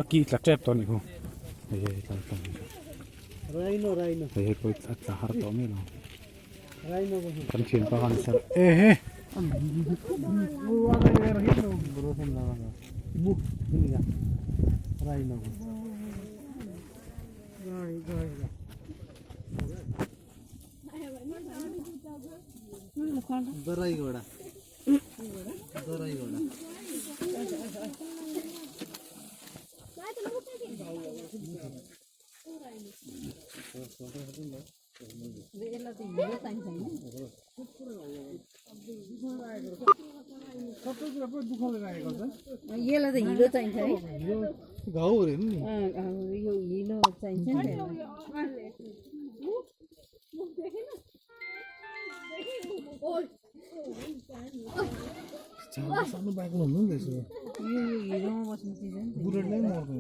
Aqui la trap to ni ko. Rhino. Ko at har to mi lo. Rhino kan chin pa kan sir. Bu ini ga. Rhino. Dorai goda. यसलाई त हिलो चाहिन्छ है घाउ रे नि यो हिलो चाहिन्छ नि सानो बाइकमा हुनु नि यसो यो हिलोमा बस्नु चिज नि बुलेटमै मर्नु